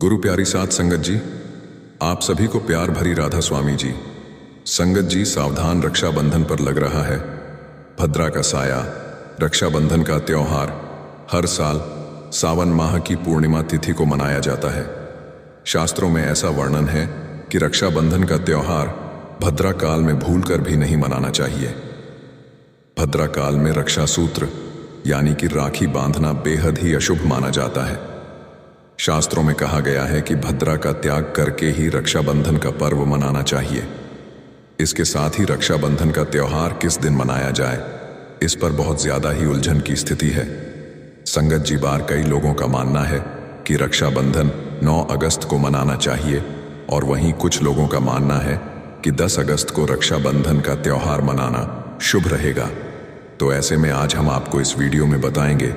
गुरु प्यारी साथ संगत जी, आप सभी को प्यार भरी राधा स्वामी जी। संगत जी, सावधान, रक्षाबंधन पर लग रहा है। भद्रा का साया, रक्षाबंधन का त्योहार हर साल सावन माह की पूर्णिमा तिथि को मनाया जाता है। शास्त्रों में ऐसा वर्णन है कि रक्षाबंधन का त्योहार भद्रा काल में भूलकर भी नहीं मनाना चाहिए। भद्रा काल में रक्षा सूत्र यानी कि राखी बांधना बेहद ही अशुभ माना जाता है। शास्त्रों में कहा गया है कि भद्रा का त्याग करके ही रक्षाबंधन का पर्व मनाना चाहिए। इसके साथ ही रक्षाबंधन का त्योहार किस दिन मनाया जाए, इस पर बहुत ज्यादा ही उलझन की स्थिति है। संगत जी, बार कई लोगों का मानना है कि रक्षाबंधन 9 अगस्त को मनाना चाहिए और वहीं कुछ लोगों का मानना है कि 10 अगस्त को रक्षाबंधन का त्योहार मनाना शुभ रहेगा। तो ऐसे में आज हम आपको इस वीडियो में बताएंगे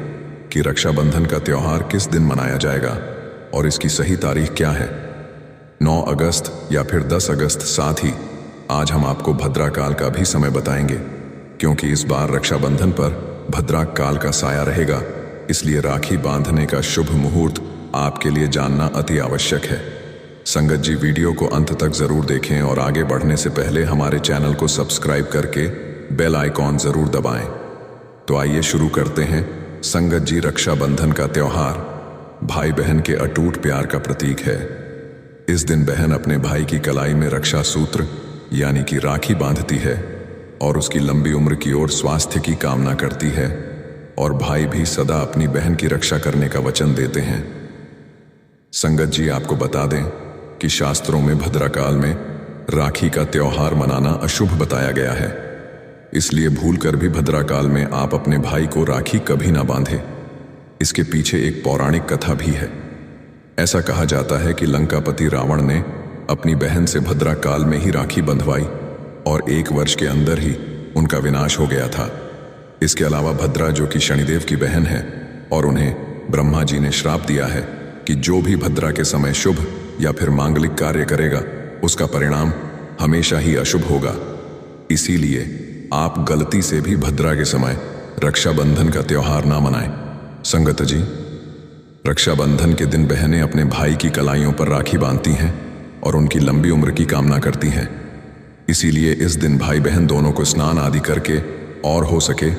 कि रक्षाबंधन का त्योहार किस दिन मनाया जाएगा और इसकी सही तारीख क्या है, 9 अगस्त या फिर 10 अगस्त। साथ ही आज हम आपको भद्रा काल का भी समय बताएंगे, क्योंकि इस बार रक्षाबंधन पर भद्रा काल का साया रहेगा। इसलिए राखी बांधने का शुभ मुहूर्त आपके लिए जानना अति आवश्यक है। संगत जी, वीडियो को अंत तक जरूर देखें और आगे बढ़ने से पहले हमारे चैनल को सब्सक्राइब करके बेल आइकॉन जरूर दबाएं। तो आइए शुरू करते हैं। संगत जी, रक्षाबंधन का त्योहार भाई बहन के अटूट प्यार का प्रतीक है। इस दिन बहन अपने भाई की कलाई में रक्षा सूत्र यानी कि राखी बांधती है और उसकी लंबी उम्र की ओर स्वास्थ्य की कामना करती है, और भाई भी सदा अपनी बहन की रक्षा करने का वचन देते हैं। संगत जी, आपको बता दें कि शास्त्रों में भद्रा काल में राखी का त्योहार मनाना अशुभ बताया गया है। इसलिए भूलकर भी भद्रा काल में आप अपने भाई को राखी कभी ना बांधें। इसके पीछे एक पौराणिक कथा भी है। ऐसा कहा जाता है कि लंकापति रावण ने अपनी बहन से भद्रा काल में ही राखी बंधवाई और 1 वर्ष के अंदर ही उनका विनाश हो गया था। इसके अलावा भद्रा, जो कि शनिदेव की बहन है, और उन्हें ब्रह्मा जी ने श्राप दिया है कि जो भी भद्रा के समय शुभ या फिर मांगलिक कार्य करेगा उसका परिणाम हमेशा ही अशुभ होगा। इसीलिए आप गलती से भी भद्रा के समय रक्षाबंधन का त्योहार ना मनाएं। संगत जी, रक्षाबंधन के दिन बहनें अपने भाई की कलाइयों पर राखी बांधती हैं और उनकी लंबी उम्र की कामना करती हैं। इसीलिए इस दिन भाई बहन दोनों को स्नान आदि करके और हो सके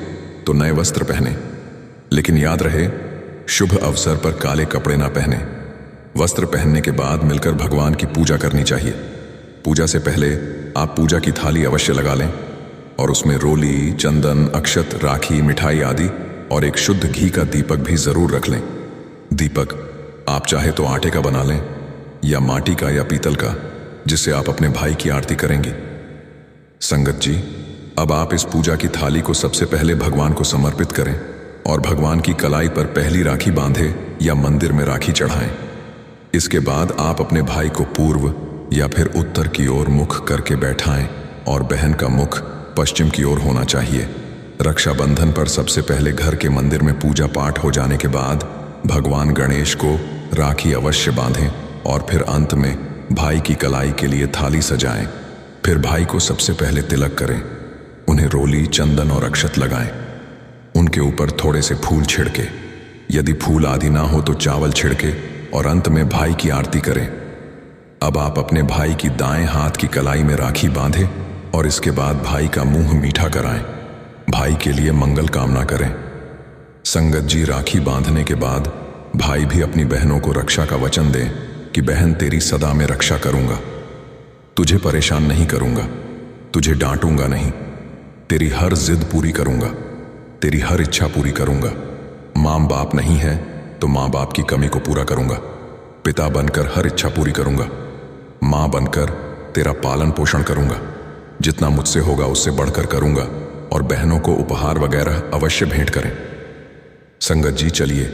तो नए वस्त्र पहने। लेकिन याद रहे, शुभ अवसर पर काले कपड़े ना पहने। वस्त्र पहनने के बाद मिलकर भगवान की पूजा करनी चाहिए। पूजा से पहले आप पूजा की थाली अवश्य लगा लें और उसमें रोली, चंदन, अक्षत, राखी, मिठाई आदि और एक शुद्ध घी का दीपक भी जरूर रख लें। दीपक आप चाहे तो आटे का बना लें या माटी का या पीतल का, जिससे आप अपने भाई की आरती करेंगे। संगत जी, अब आप इस पूजा की थाली को सबसे पहले भगवान को समर्पित करें और भगवान की कलाई पर पहली राखी बांधे या मंदिर में राखी चढ़ाएं। इसके बाद आप अपने भाई को पूर्व या फिर उत्तर की ओर मुख करके बैठाएं और बहन का मुख पश्चिम की ओर होना चाहिए। रक्षाबंधन पर सबसे पहले घर के मंदिर में पूजा पाठ हो जाने के बाद भगवान गणेश को राखी अवश्य बांधें और फिर अंत में भाई की कलाई के लिए थाली सजाएं। फिर भाई को सबसे पहले तिलक करें, उन्हें रोली, चंदन और अक्षत लगाएं। उनके ऊपर थोड़े से फूल छिड़के, यदि फूल आदि ना हो तो चावल छिड़के, और अंत में भाई की आरती करें। अब आप अपने भाई की दाएं हाथ की कलाई में राखी बांधें और इसके बाद भाई का मुंह मीठा कराएं। भाई के लिए मंगल कामना करें। संगत जी, राखी बांधने के बाद भाई भी अपनी बहनों को रक्षा का वचन दें कि बहन, तेरी सदा मैं रक्षा करूंगा, तुझे परेशान नहीं करूंगा, तुझे डांटूंगा नहीं, तेरी हर जिद पूरी करूंगा, तेरी हर इच्छा पूरी करूंगा। माँ बाप नहीं है तो माँ बाप की कमी को पूरा करूंगा, पिता बनकर हर इच्छा पूरी करूंगा, माँ बनकर तेरा पालन पोषण करूंगा, जितना मुझसे होगा उससे बढ़कर करूंगा, और बहनों को उपहार वगैरह अवश्य भेंट करें। संगत जी, चलिए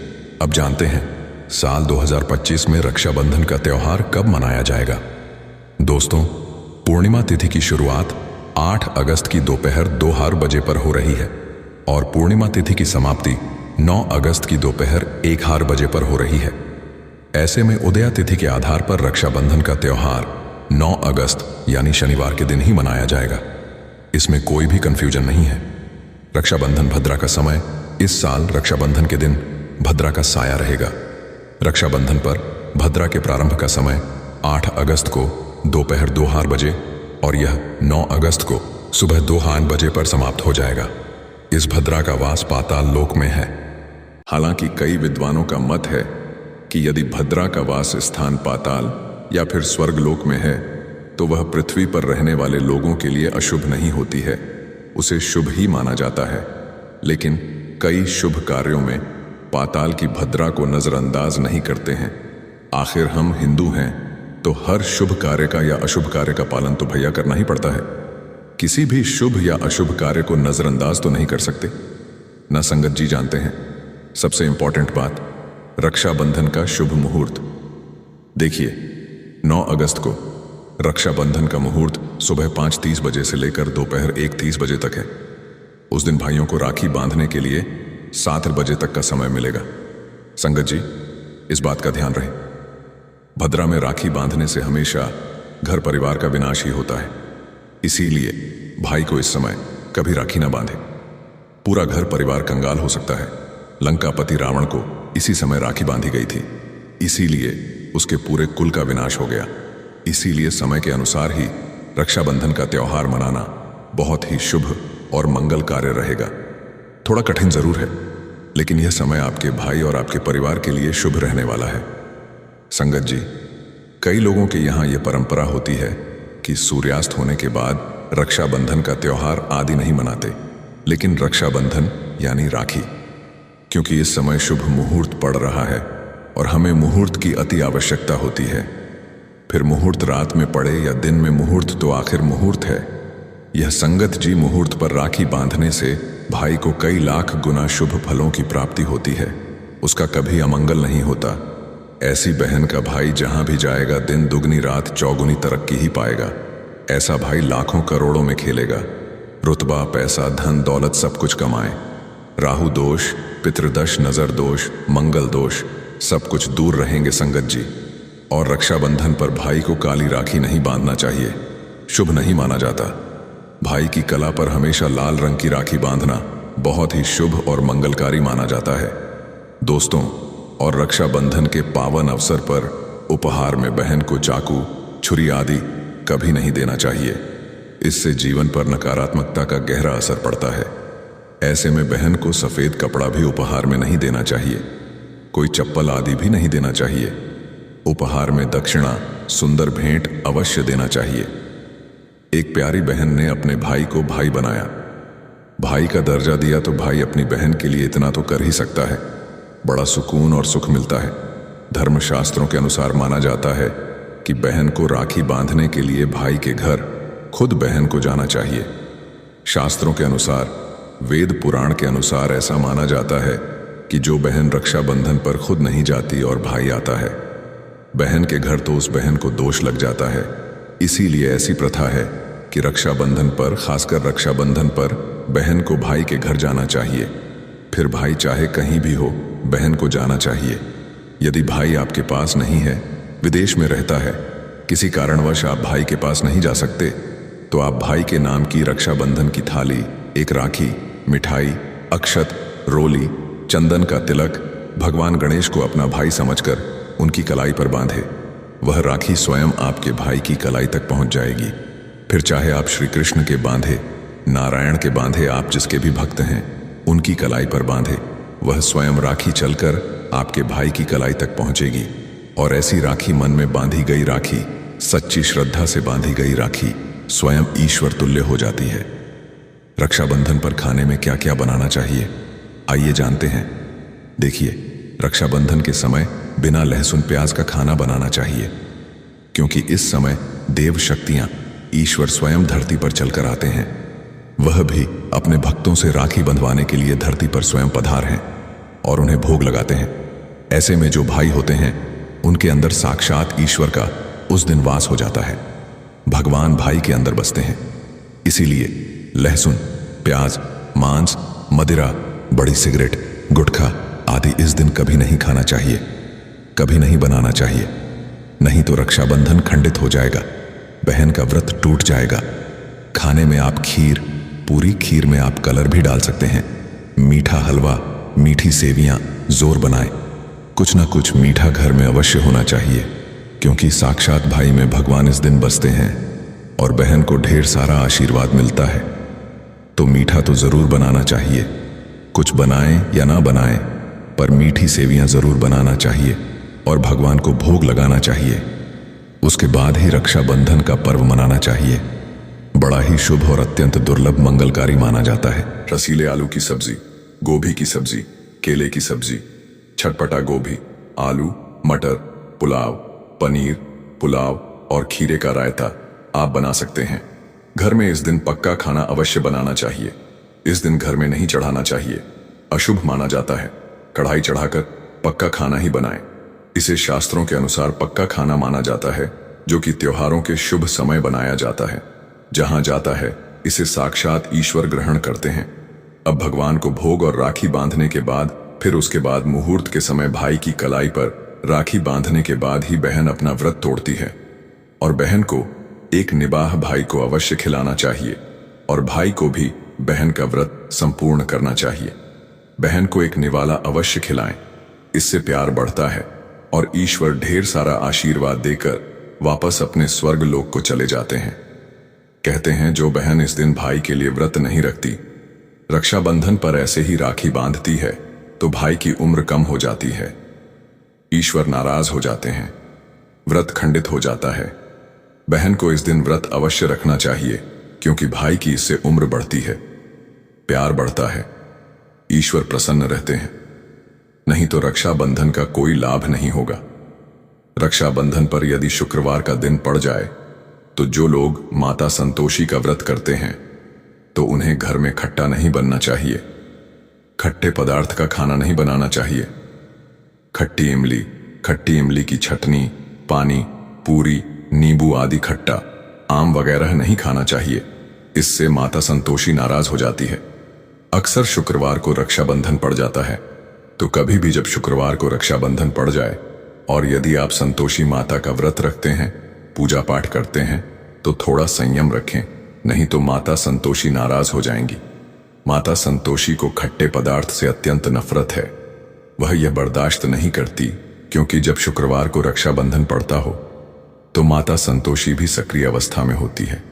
अब जानते हैं साल 2025 में रक्षाबंधन का त्योहार कब मनाया जाएगा। दोस्तों, पूर्णिमा तिथि की शुरुआत 8 अगस्त की दोपहर 2 बजे पर हो रही है और पूर्णिमा तिथि की समाप्ति 9 अगस्त की दोपहर 1 बजे पर हो रही है। ऐसे में उदया तिथि के आधार पर रक्षाबंधन का त्योहार 9 अगस्त यानी शनिवार के दिन ही मनाया जाएगा। इसमें कोई भी कंफ्यूजन नहीं है। रक्षाबंधन भद्रा का समय इस साल रक्षाबंधन के दिन भद्रा का साया रहेगा। रक्षाबंधन पर भद्रा के प्रारंभ का समय 8 अगस्त को दोपहर 2 बजे और यह 9 अगस्त को सुबह 2 बजे पर समाप्त हो जाएगा। इस भद्रा का वास पाताल लोक में है। हालांकि कई विद्वानों का मत है कि यदि भद्रा का वास स्थान पाताल या फिर स्वर्गलोक में है तो वह पृथ्वी पर रहने वाले लोगों के लिए अशुभ नहीं होती है, उसे शुभ ही माना जाता है। लेकिन कई शुभ कार्यों में पाताल की भद्रा को नजरअंदाज नहीं करते हैं। आखिर हम हिंदू हैं तो हर शुभ कार्य का या अशुभ कार्य का पालन तो भैया करना ही पड़ता है। किसी भी शुभ या अशुभ कार्य को नजरअंदाज तो नहीं कर सकते ना। संगत जी जानते हैं सबसे इंपॉर्टेंट बात, रक्षाबंधन का शुभ मुहूर्त। देखिए 9 अगस्त को रक्षाबंधन का मुहूर्त सुबह 5:30 बजे से लेकर दोपहर 1:30 बजे तक है। उस दिन भाइयों को राखी बांधने के लिए 7 बजे तक का समय मिलेगा। संगत जी इस बात का ध्यान रहे, भद्रा में राखी बांधने से हमेशा घर परिवार का विनाश ही होता है। इसीलिए भाई को इस समय कभी राखी ना बांधे, पूरा घर परिवार कंगाल हो सकता है। लंकापति रावण को इसी समय राखी बांधी गई थी, इसीलिए उसके पूरे कुल का विनाश हो गया। इसीलिए समय के अनुसार ही रक्षाबंधन का त्योहार मनाना बहुत ही शुभ और मंगल कार्य रहेगा। थोड़ा कठिन जरूर है, लेकिन यह समय आपके भाई और आपके परिवार के लिए शुभ रहने वाला है। संगत जी, कई लोगों के यहाँ यह परंपरा होती है कि सूर्यास्त होने के बाद रक्षाबंधन का त्योहार आदि नहीं मनाते, लेकिन रक्षाबंधन यानी राखी, क्योंकि इस समय शुभ मुहूर्त पड़ रहा है और हमें मुहूर्त की अति आवश्यकता होती है। फिर मुहूर्त रात में पड़े या दिन में मुहूर्त तो आखिर मुहूर्त है। यह संगत जी मुहूर्त पर राखी बांधने से भाई को कई लाख गुना शुभ फलों की प्राप्ति होती है, उसका कभी अमंगल नहीं होता। ऐसी बहन का भाई जहां भी जाएगा दिन दुगनी रात चौगुनी तरक्की ही पाएगा। ऐसा भाई लाखों करोड़ों में खेलेगा, रुतबा पैसा धन दौलत सब कुछ कमाए। राहु दोष, पितृदोष, नजर दोष, मंगल दोष सब कुछ दूर रहेंगे संगत जी। और रक्षाबंधन पर भाई को काली राखी नहीं बांधना चाहिए, शुभ नहीं माना जाता। भाई की कला पर हमेशा लाल रंग की राखी बांधना बहुत ही शुभ और मंगलकारी माना जाता है। दोस्तों, और रक्षाबंधन के पावन अवसर पर उपहार में बहन को चाकू, छुरी आदि कभी नहीं देना चाहिए। इससे जीवन पर नकारात्मकता का गहरा असर पड़ता है। ऐसे में बहन को सफेद कपड़ा भी उपहार में नहीं देना चाहिए, कोई चप्पल आदि भी नहीं देना चाहिए। उपहार में दक्षिणा, सुंदर भेंट अवश्य देना चाहिए। एक प्यारी बहन ने अपने भाई को भाई बनाया, भाई का दर्जा दिया, तो भाई अपनी बहन के लिए इतना तो कर ही सकता है। बड़ा सुकून और सुख मिलता है। धर्मशास्त्रों के अनुसार माना जाता है कि बहन को राखी बांधने के लिए भाई के घर खुद बहन को जाना चाहिए। शास्त्रों के अनुसार, वेद पुराण के अनुसार ऐसा माना जाता है कि जो बहन रक्षाबंधन पर खुद नहीं जाती और भाई आता है बहन के घर, तो उस बहन को दोष लग जाता है। इसीलिए ऐसी प्रथा है कि रक्षाबंधन पर, खासकर रक्षाबंधन पर बहन को भाई के घर जाना चाहिए। फिर भाई चाहे कहीं भी हो, बहन को जाना चाहिए। यदि भाई आपके पास नहीं है, विदेश में रहता है, किसी कारणवश आप भाई के पास नहीं जा सकते, तो आप भाई के नाम की रक्षाबंधन की थाली, एक राखी, मिठाई, अक्षत, रोली, चंदन का तिलक भगवान गणेश को अपना भाई समझकर उनकी कलाई पर बांधे। वह राखी स्वयं आपके भाई की कलाई तक पहुंच जाएगी। फिर चाहे आप श्री कृष्ण के बांधे, नारायण के बांधे, आप जिसके भी भक्त हैं उनकी कलाई पर बांधे, वह स्वयं राखी चलकर आपके भाई की कलाई तक पहुंचेगी। और ऐसी राखी, मन में बांधी गई राखी, सच्ची श्रद्धा से बांधी गई राखी स्वयं ईश्वर तुल्य हो जाती है। रक्षाबंधन पर खाने में क्या क्या बनाना चाहिए, आइए जानते हैं। देखिए, रक्षाबंधन के समय बिना लहसुन प्याज का खाना बनाना चाहिए, क्योंकि इस समय देव शक्तियां, ईश्वर स्वयं धरती पर चलकर आते हैं। वह भी अपने भक्तों से राखी बंधवाने के लिए धरती पर स्वयं पधार हैं और उन्हें भोग लगाते हैं। ऐसे में जो भाई होते हैं उनके अंदर साक्षात ईश्वर का उस दिन वास हो जाता है। भगवान भाई के अंदर बसते हैं। इसीलिए लहसुन, प्याज, मांस, मदिरा, बड़ी सिगरेट, गुटखा आदि इस दिन कभी नहीं खाना चाहिए, कभी नहीं बनाना चाहिए। नहीं तो रक्षाबंधन खंडित हो जाएगा, बहन का व्रत टूट जाएगा। खाने में आप खीर, पूरी खीर में आप कलर भी डाल सकते हैं। मीठा हलवा, मीठी सेवियां जोर बनाएं। कुछ ना कुछ मीठा घर में अवश्य होना चाहिए, क्योंकि साक्षात भाई में भगवान इस दिन बसते हैं और बहन को ढेर सारा आशीर्वाद मिलता है। तो मीठा तो जरूर बनाना चाहिए। कुछ बनाएं या ना बनाएं, पर मीठी सेवियां जरूर बनाना चाहिए और भगवान को भोग लगाना चाहिए। उसके बाद ही रक्षाबंधन का पर्व मनाना चाहिए। बड़ा ही शुभ और अत्यंत दुर्लभ मंगलकारी माना जाता है। रसीले आलू की सब्जी, गोभी की सब्जी, केले की सब्जी, छटपटा गोभी, आलू, मटर, पुलाव, पनीर, पुलाव और खीरे का रायता आप बना सकते हैं। घर में इस दिन पक्का खाना अवश्य बनाना चाहिए। इस दिन घर में नहीं चढ़ाना चाहिए, अशुभ माना जाता है। कढ़ाई चढ़ाकर पक्का खाना ही बनाएं। इसे शास्त्रों के अनुसार पक्का खाना माना जाता है, जो कि त्योहारों के शुभ समय बनाया जाता है। जहां जाता है इसे साक्षात ईश्वर ग्रहण करते हैं। अब भगवान को भोग और राखी बांधने के बाद, फिर उसके बाद मुहूर्त के समय भाई की कलाई पर राखी बांधने के बाद ही बहन अपना व्रत तोड़ती है। और बहन को एक निबाह भाई को अवश्य खिलाना चाहिए और भाई को भी बहन का व्रत संपूर्ण करना चाहिए। बहन को एक निवाला अवश्य खिलाएं, इससे प्यार बढ़ता है और ईश्वर ढेर सारा आशीर्वाद देकर वापस अपने स्वर्ग लोक को चले जाते हैं। कहते हैं जो बहन इस दिन भाई के लिए व्रत नहीं रखती, रक्षाबंधन पर ऐसे ही राखी बांधती है, तो भाई की उम्र कम हो जाती है, ईश्वर नाराज हो जाते हैं, व्रत खंडित हो जाता है। बहन को इस दिन व्रत अवश्य रखना चाहिए, क्योंकि भाई की इससे उम्र बढ़ती है, प्यार बढ़ता है, ईश्वर प्रसन्न रहते हैं। नहीं तो रक्षाबंधन का कोई लाभ नहीं होगा। रक्षाबंधन पर यदि शुक्रवार का दिन पड़ जाए तो जो लोग माता संतोषी का व्रत करते हैं तो उन्हें घर में खट्टा नहीं बनना चाहिए, खट्टे पदार्थ का खाना नहीं बनाना चाहिए। खट्टी इमली की चटनी, पानी, पूरी, नींबू आदि खट्टा, आम वगैरह नहीं खाना चाहिए। इससे माता संतोषी नाराज हो जाती है। अक्सर शुक्रवार को रक्षाबंधन पड़ जाता है, तो कभी भी जब शुक्रवार को रक्षाबंधन पड़ जाए और यदि आप संतोषी माता का व्रत रखते हैं, पूजा पाठ करते हैं, तो थोड़ा संयम रखें, नहीं तो माता संतोषी नाराज हो जाएंगी। माता संतोषी को खट्टे पदार्थ से अत्यंत नफरत है। वह यह बर्दाश्त नहीं करती, क्योंकि जब शुक्रवार को रक्षाबंधन पड़ता हो तो माता संतोषी भी सक्रिय अवस्था में होती है।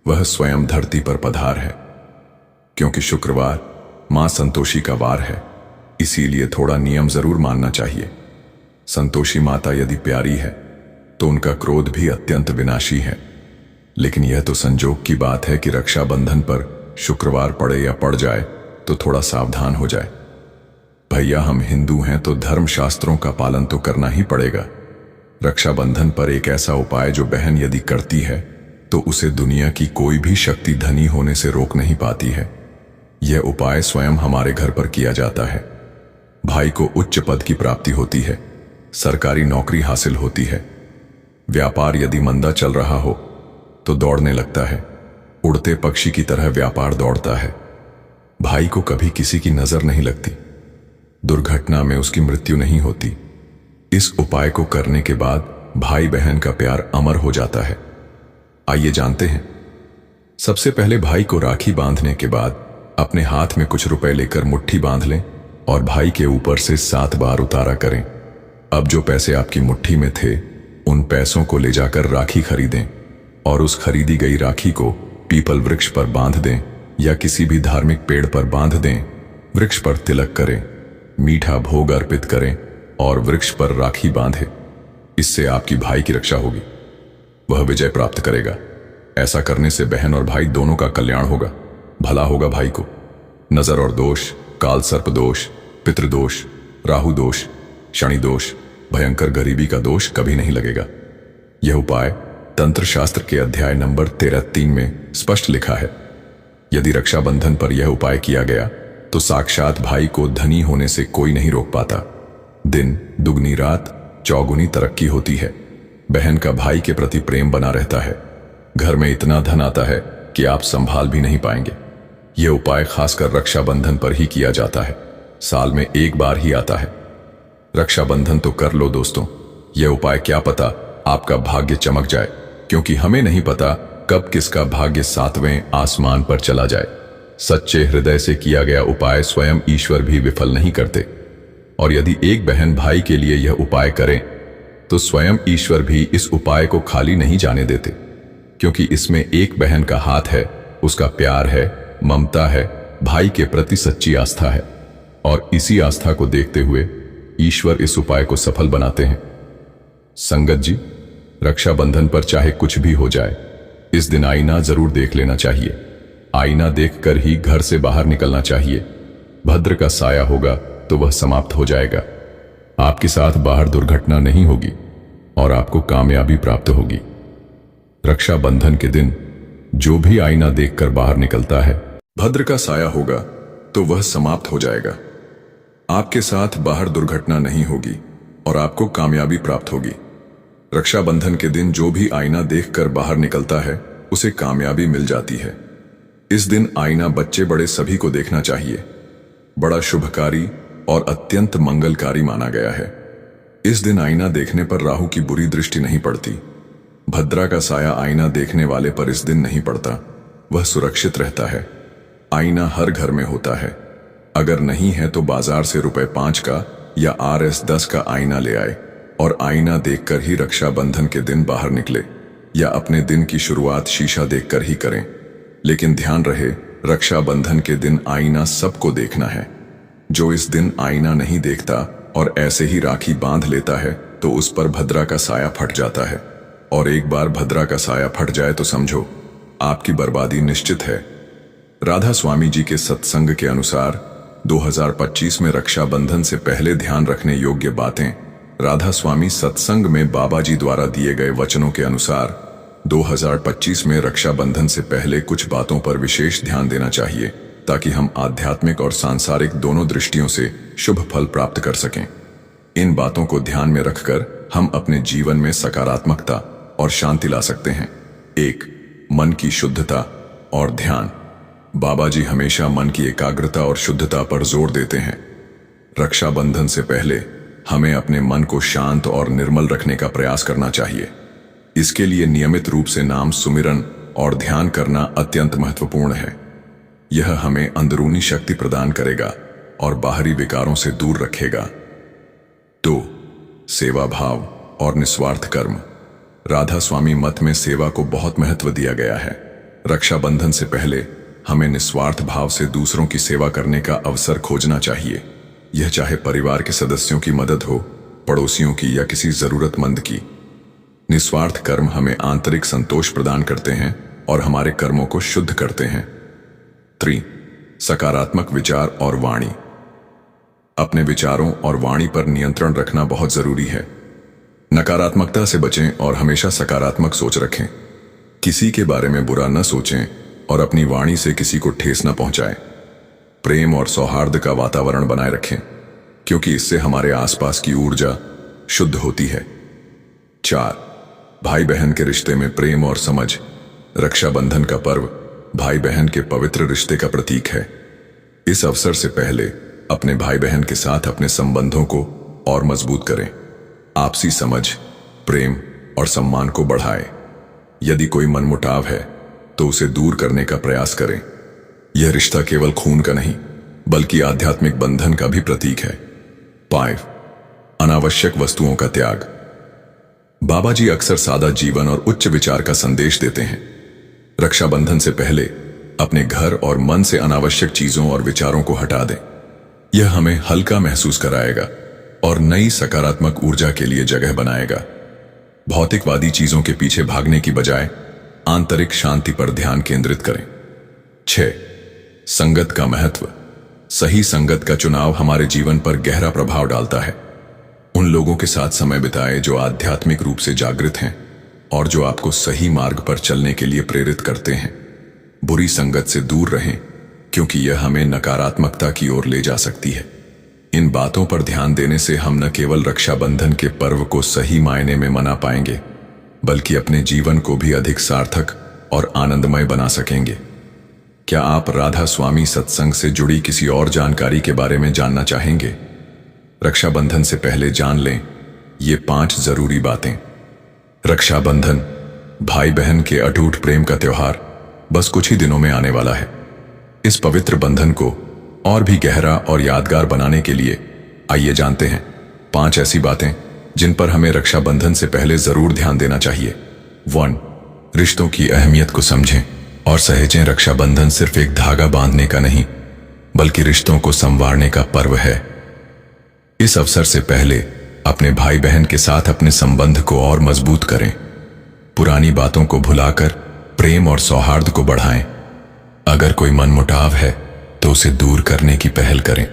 वह स्वयं धरती पर पधार है, क्योंकि शुक्रवार मां संतोषी का वार है, इसीलिए थोड़ा नियम जरूर मानना चाहिए। संतोषी माता यदि प्यारी है तो उनका क्रोध भी अत्यंत विनाशी है। लेकिन यह तो संजोग की बात है कि रक्षाबंधन पर शुक्रवार पड़े या पड़ जाए तो थोड़ा सावधान हो जाए। भैया हम हिंदू हैं तो धर्म शास्त्रों का पालन तो करना ही पड़ेगा। रक्षाबंधन पर एक ऐसा उपाय जो बहन यदि करती है तो उसे दुनिया की कोई भी शक्ति धनी होने से रोक नहीं पाती है। यह उपाय स्वयं हमारे घर पर किया जाता है। भाई को उच्च पद की प्राप्ति होती है, सरकारी नौकरी हासिल होती है। व्यापार यदि मंदा चल रहा हो तो दौड़ने लगता है, उड़ते पक्षी की तरह व्यापार दौड़ता है। भाई को कभी किसी की नजर नहीं लगती, दुर्घटना में उसकी मृत्यु नहीं होती। इस उपाय को करने के बाद भाई बहन का प्यार अमर हो जाता है। आइए जानते हैं। सबसे पहले भाई को राखी बांधने के बाद अपने हाथ में कुछ रुपए लेकर मुट्ठी बांध लें और भाई के ऊपर से 7 बार उतारा करें। अब जो पैसे आपकी मुट्ठी में थे उन पैसों को ले जाकर राखी खरीदें और उस खरीदी गई राखी को पीपल वृक्ष पर बांध दें या किसी भी धार्मिक पेड़ पर बांध दें। वृक्ष पर तिलक करें, मीठा भोग अर्पित करें और वृक्ष पर राखी बांधें। इससे आपकी भाई की रक्षा होगी, वह विजय प्राप्त करेगा। ऐसा करने से बहन और भाई दोनों का कल्याण होगा, भला होगा भाई को। नजर और दोष, काल सर्प दोष, पितृदोष, राहु दोष, शनि दोष, भयंकर गरीबी का दोष कभी नहीं लगेगा। यह उपाय तंत्र शास्त्र के अध्याय नंबर 13.3 में स्पष्ट लिखा है। यदि रक्षाबंधन पर यह उपाय किया गया तो साक्षात भाई को धनी होने से कोई नहीं रोक पाता। दिन दुगनी रात चौगुनी तरक्की होती है। बहन का भाई के प्रति प्रेम बना रहता है। घर में इतना धन आता है कि आप संभाल भी नहीं पाएंगे। यह उपाय खासकर रक्षाबंधन पर ही किया जाता है, साल में एक बार ही आता है। रक्षाबंधन तो कर लो दोस्तों, यह उपाय क्या पता आपका भाग्य चमक जाए, क्योंकि हमें नहीं पता कब किसका भाग्य 7वें आसमान पर चला जाए। सच्चे हृदय से किया गया उपाय स्वयं ईश्वर भी विफल नहीं करते। और यदि एक बहन भाई के लिए यह उपाय करे तो स्वयं ईश्वर भी इस उपाय को खाली नहीं जाने देते, क्योंकि इसमें एक बहन का हाथ है, उसका प्यार है, ममता है, भाई के प्रति सच्ची आस्था है, और इसी आस्था को देखते हुए ईश्वर इस उपाय को सफल बनाते हैं। संगत जी, रक्षाबंधन पर चाहे कुछ भी हो जाए, इस दिन आईना जरूर देख लेना चाहिए। आईना देखकर ही घर से बाहर निकलना चाहिए। भद्र का साया होगा तो वह समाप्त हो जाएगा। आपके साथ बाहर दुर्घटना नहीं होगी और आपको कामयाबी प्राप्त होगी। रक्षाबंधन के दिन जो भी आईना देखकर बाहर निकलता है, भद्र का साया होगा तो वह समाप्त हो जाएगा। आपके साथ बाहर दुर्घटना नहीं होगी और आपको कामयाबी प्राप्त होगी। रक्षाबंधन के दिन जो भी आईना देखकर बाहर निकलता है, उसे कामयाबी मिल जाती है। इस दिन आईना बच्चे बड़े सभी को देखना चाहिए। बड़ा शुभकारी और अत्यंत मंगलकारी माना गया है। इस दिन आईना देखने पर राहु की बुरी दृष्टि नहीं पड़ती। भद्रा का साया आईना देखने वाले पर इस दिन नहीं पड़ता, वह सुरक्षित रहता है। आईना हर घर में होता है। अगर नहीं है तो बाजार से ₹5 का या RS10 का आईना ले आए और आईना देखकर ही रक्षाबंधन के दिन बाहर निकले, या अपने दिन की शुरुआत शीशा देखकर ही करें। लेकिन ध्यान रहे, रक्षाबंधन के दिन आईना सबको देखना है। जो इस दिन आईना नहीं देखता और ऐसे ही राखी बांध लेता है तो उस पर भद्रा का साया फट जाता है, और एक बार भद्रा का साया फट जाए तो समझो आपकी बर्बादी निश्चित है। राधा स्वामी जी के सत्संग के अनुसार 2025 में रक्षाबंधन से पहले ध्यान रखने योग्य बातें। राधा स्वामी सत्संग में बाबा जी द्वारा दिए गए वचनों के अनुसार 2025 में रक्षाबंधन से पहले कुछ बातों पर विशेष ध्यान देना चाहिए, ताकि हम आध्यात्मिक और सांसारिक दोनों दृष्टियों से शुभ फल प्राप्त कर सकें। इन बातों को ध्यान में रखकर हम अपने जीवन में सकारात्मकता और शांति ला सकते हैं। 1. मन की शुद्धता और ध्यान। बाबा जी हमेशा मन की एकाग्रता और शुद्धता पर जोर देते हैं। रक्षाबंधन से पहले हमें अपने मन को शांत और निर्मल रखने का प्रयास करना चाहिए। इसके लिए नियमित रूप से नाम सुमिरन और ध्यान करना अत्यंत महत्वपूर्ण है। यह हमें अंदरूनी शक्ति प्रदान करेगा और बाहरी विकारों से दूर रखेगा। 2. सेवा भाव और निस्वार्थ कर्म। राधा स्वामी मत में सेवा को बहुत महत्व दिया गया है। रक्षाबंधन से पहले हमें निस्वार्थ भाव से दूसरों की सेवा करने का अवसर खोजना चाहिए। यह चाहे परिवार के सदस्यों की मदद हो, पड़ोसियों की, या किसी जरूरतमंद की। निस्वार्थ कर्म हमें आंतरिक संतोष प्रदान करते हैं और हमारे कर्मों को शुद्ध करते हैं। 3. सकारात्मक विचार और वाणी। अपने विचारों और वाणी पर नियंत्रण रखना बहुत जरूरी है। नकारात्मकता से बचें और हमेशा सकारात्मक सोच रखें। किसी के बारे में बुरा न सोचें और अपनी वाणी से किसी को ठेस न पहुंचाएं। प्रेम और सौहार्द का वातावरण बनाए रखें, क्योंकि इससे हमारे आसपास की ऊर्जा शुद्ध होती है। 4. भाई बहन के रिश्ते में प्रेम और समझ। रक्षाबंधन का पर्व भाई बहन के पवित्र रिश्ते का प्रतीक है। इस अवसर से पहले अपने भाई बहन के साथ अपने संबंधों को और मजबूत करें। आपसी समझ, प्रेम और सम्मान को बढ़ाएं। यदि कोई मनमुटाव है तो उसे दूर करने का प्रयास करें। यह रिश्ता केवल खून का नहीं, बल्कि आध्यात्मिक बंधन का भी प्रतीक है। 5. अनावश्यक वस्तुओं का त्याग। बाबा जी अक्सर सादा जीवन और उच्च विचार का संदेश देते हैं। रक्षाबंधन से पहले अपने घर और मन से अनावश्यक चीजों और विचारों को हटा दें। यह हमें हल्का महसूस कराएगा और नई सकारात्मक ऊर्जा के लिए जगह बनाएगा। भौतिकवादी चीजों के पीछे भागने की बजाय आंतरिक शांति पर ध्यान केंद्रित करें। 6. संगत का महत्व। सही संगत का चुनाव हमारे जीवन पर गहरा प्रभाव डालता है। उन लोगों के साथ समय बिताएं जो आध्यात्मिक रूप से जागृत हैं और जो आपको सही मार्ग पर चलने के लिए प्रेरित करते हैं। बुरी संगत से दूर रहें, क्योंकि यह हमें नकारात्मकता की ओर ले जा सकती है। इन बातों पर ध्यान देने से हम न केवल रक्षाबंधन के पर्व को सही मायने में मना पाएंगे, बल्कि अपने जीवन को भी अधिक सार्थक और आनंदमय बना सकेंगे। क्या आप राधा स्वामी सत्संग से जुड़ी किसी और जानकारी के बारे में जानना चाहेंगे? रक्षाबंधन से पहले जान लें ये 5 जरूरी बातें। रक्षाबंधन भाई बहन के अटूट प्रेम का त्योहार बस कुछ ही दिनों में आने वाला है। इस पवित्र बंधन को और भी गहरा और यादगार बनाने के लिए आइए जानते हैं 5 ऐसी बातें जिन पर हमें रक्षाबंधन से पहले जरूर ध्यान देना चाहिए। 1. रिश्तों की अहमियत को समझें और सहेजें। रक्षाबंधन सिर्फ एक धागा बांधने का नहीं, बल्कि रिश्तों को संवारने का पर्व है। इस अवसर से पहले अपने भाई बहन के साथ अपने संबंध को और मजबूत करें। पुरानी बातों को भुलाकर प्रेम और सौहार्द को बढ़ाएं। अगर कोई मनमुटाव है तो उसे दूर करने की पहल करें।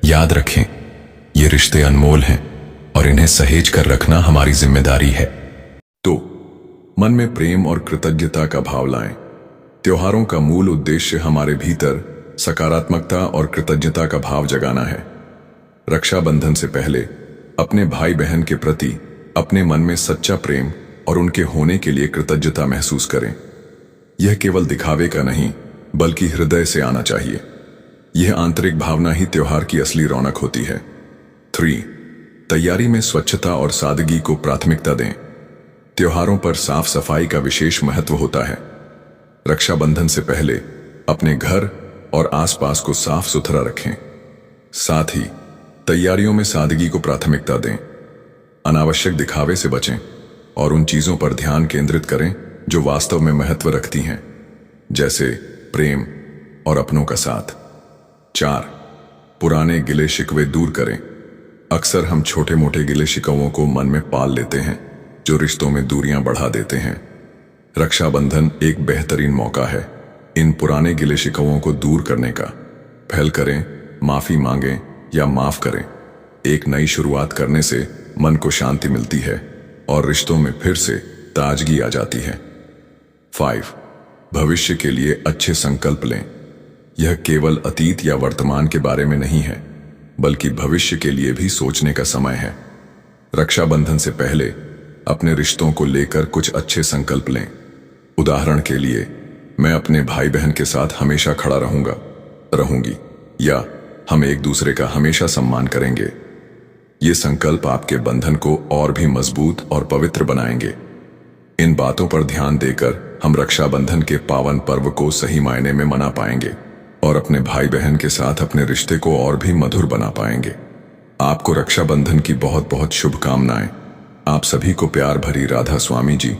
याद रखें, ये रिश्ते अनमोल हैं और इन्हें सहेज कर रखना हमारी जिम्मेदारी है। तो मन में प्रेम और कृतज्ञता का भाव लाएं। त्योहारों का मूल उद्देश्य हमारे भीतर सकारात्मकता और कृतज्ञता का भाव जगाना है। रक्षाबंधन से पहले अपने भाई बहन के प्रति अपने मन में सच्चा प्रेम और उनके होने के लिए कृतज्ञता महसूस करें। यह केवल दिखावे का नहीं, बल्कि हृदय से आना चाहिए। यह आंतरिक भावना ही त्योहार की असली रौनक होती है। 3. तैयारी में स्वच्छता और सादगी को प्राथमिकता दें। त्योहारों पर साफ सफाई का विशेष महत्व होता है। रक्षाबंधन से पहले अपने घर और आसपास को साफ सुथरा रखें। साथ ही तैयारियों में सादगी को प्राथमिकता दें। अनावश्यक दिखावे से बचें और उन चीजों पर ध्यान केंद्रित करें जो वास्तव में महत्व रखती हैं, जैसे प्रेम और अपनों का साथ। 4. पुराने गिले शिकवे दूर करें। अक्सर हम छोटे मोटे गिले शिकवों को मन में पाल लेते हैं, जो रिश्तों में दूरियां बढ़ा देते हैं। रक्षाबंधन एक बेहतरीन मौका है इन पुराने गिले शिकवों को दूर करने का। पहल करें, माफी मांगें या माफ करें। एक नई शुरुआत करने से मन को शांति मिलती है और रिश्तों में फिर से ताजगी आ जाती है। 5. भविष्य के लिए अच्छे संकल्प लें। यह केवल अतीत या वर्तमान के बारे में नहीं है, बल्कि भविष्य के लिए भी सोचने का समय है। रक्षाबंधन से पहले अपने रिश्तों को लेकर कुछ अच्छे संकल्प लें। उदाहरण के लिए, मैं अपने भाई बहन के साथ हमेशा खड़ा रहूंगी, या हम एक दूसरे का हमेशा सम्मान करेंगे। ये संकल्प आपके बंधन को और भी मजबूत और पवित्र बनाएंगे। इन बातों पर ध्यान देकर हम रक्षाबंधन के पावन पर्व को सही मायने में मना पाएंगे और अपने भाई बहन के साथ अपने रिश्ते को और भी मधुर बना पाएंगे। आपको रक्षाबंधन की बहुत बहुत शुभकामनाएं। आप सभी को प्यार भरी राधा स्वामी जी।